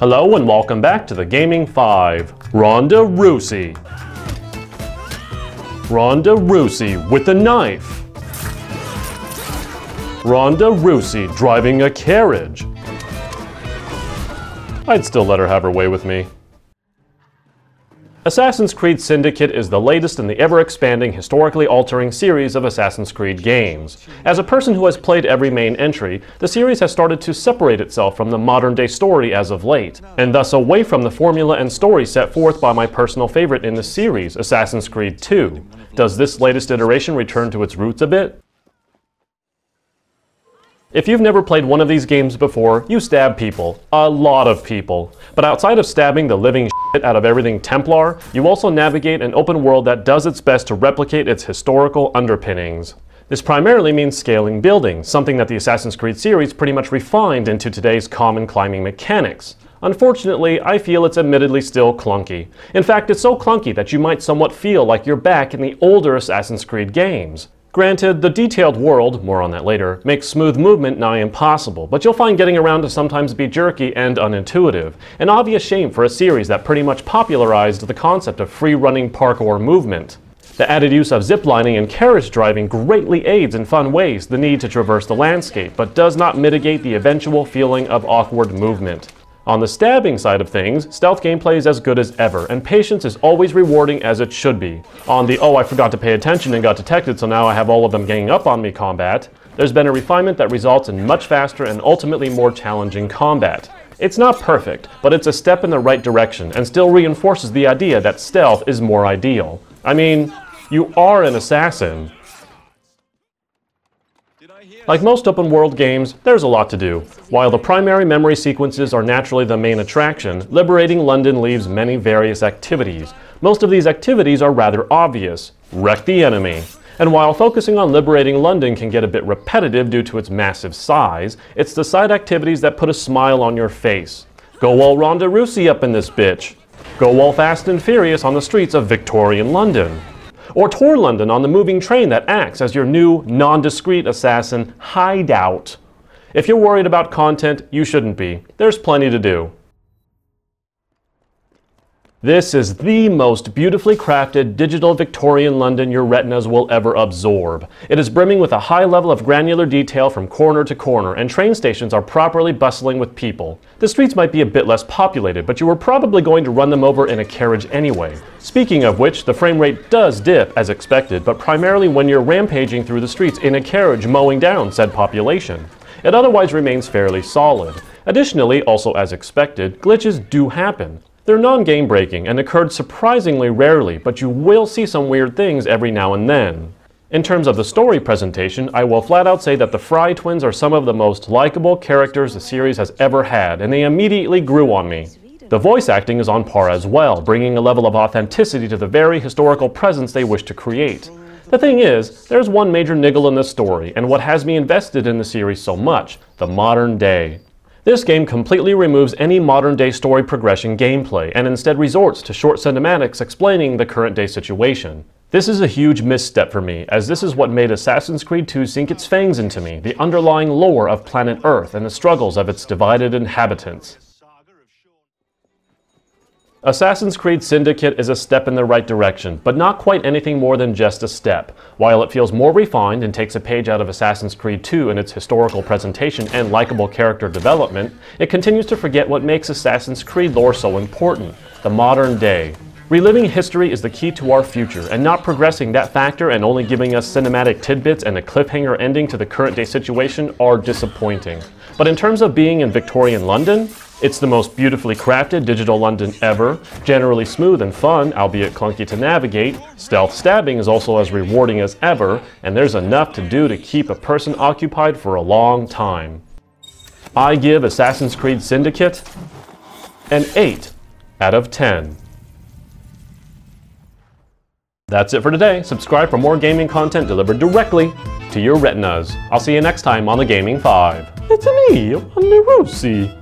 Hello and welcome back to the Gaming 5. Ronda Rousey. Ronda Rousey with a knife. Ronda Rousey driving a carriage. I'd still let her have her way with me. Assassin's Creed Syndicate is the latest in the ever-expanding, historically altering series of Assassin's Creed games. As a person who has played every main entry, the series has started to separate itself from the modern-day story as of late, and thus away from the formula and story set forth by my personal favorite in the series, Assassin's Creed 2. Does this latest iteration return to its roots a bit? If you've never played one of these games before, you stab people. A lot of people. But outside of stabbing the living shit out of everything Templar, you also navigate an open world that does its best to replicate its historical underpinnings. This primarily means scaling buildings, something that the Assassin's Creed series pretty much refined into today's common climbing mechanics. Unfortunately, I feel it's admittedly still clunky. In fact, it's so clunky that you might somewhat feel like you're back in the older Assassin's Creed games. Granted, the detailed world, more on that later, makes smooth movement nigh impossible, but you'll find getting around to sometimes be jerky and unintuitive. An obvious shame for a series that pretty much popularized the concept of free-running parkour movement. The added use of ziplining and carriage driving greatly aids in fun ways the need to traverse the landscape, but does not mitigate the eventual feeling of awkward movement. On the stabbing side of things, stealth gameplay is as good as ever, and patience is always rewarding as it should be. On the "oh, I forgot to pay attention and got detected, so now I have all of them ganging up on me" combat, there's been a refinement that results in much faster and ultimately more challenging combat. It's not perfect, but it's a step in the right direction and still reinforces the idea that stealth is more ideal. I mean, you are an assassin. Like most open-world games, there's a lot to do. While the primary memory sequences are naturally the main attraction, liberating London leaves many various activities. Most of these activities are rather obvious. Wreck the enemy. And while focusing on liberating London can get a bit repetitive due to its massive size, it's the side activities that put a smile on your face. Go all Ronda Rousey up in this bitch. Go all Fast and Furious on the streets of Victorian London. Or tour London on the moving train that acts as your new, non-discreet assassin hideout. If you're worried about content, you shouldn't be. There's plenty to do. This is the most beautifully crafted digital Victorian London your retinas will ever absorb. It is brimming with a high level of granular detail from corner to corner, and train stations are properly bustling with people. The streets might be a bit less populated, but you were probably going to run them over in a carriage anyway. Speaking of which, the frame rate does dip as expected, but primarily when you're rampaging through the streets in a carriage mowing down said population. It otherwise remains fairly solid. Additionally, also as expected, glitches do happen. They're non-game breaking and occurred surprisingly rarely, but you will see some weird things every now and then. In terms of the story presentation, I will flat out say that the Fry twins are some of the most likable characters the series has ever had, and they immediately grew on me. The voice acting is on par as well, bringing a level of authenticity to the very historical presence they wish to create. The thing is, there's one major niggle in this story, and what has me invested in the series so much: the modern day. This game completely removes any modern-day story progression gameplay and instead resorts to short cinematics explaining the current-day situation. This is a huge misstep for me, as this is what made Assassin's Creed 2 sink its fangs into me, the underlying lore of planet Earth and the struggles of its divided inhabitants. Assassin's Creed Syndicate is a step in the right direction, but not quite anything more than just a step. While it feels more refined and takes a page out of Assassin's Creed 2 in its historical presentation and likable character development, it continues to forget what makes Assassin's Creed lore so important: the modern day. Reliving history is the key to our future, and not progressing that factor and only giving us cinematic tidbits and a cliffhanger ending to the current day situation are disappointing. But in terms of being in Victorian London, it's the most beautifully crafted digital London ever, generally smooth and fun, albeit clunky to navigate. Stealth stabbing is also as rewarding as ever, and there's enough to do to keep a person occupied for a long time. I give Assassin's Creed Syndicate an 8 out of 10. That's it for today. Subscribe for more gaming content delivered directly to your retinas. I'll see you next time on the Gaming 5. It's me, Ronda Rousey.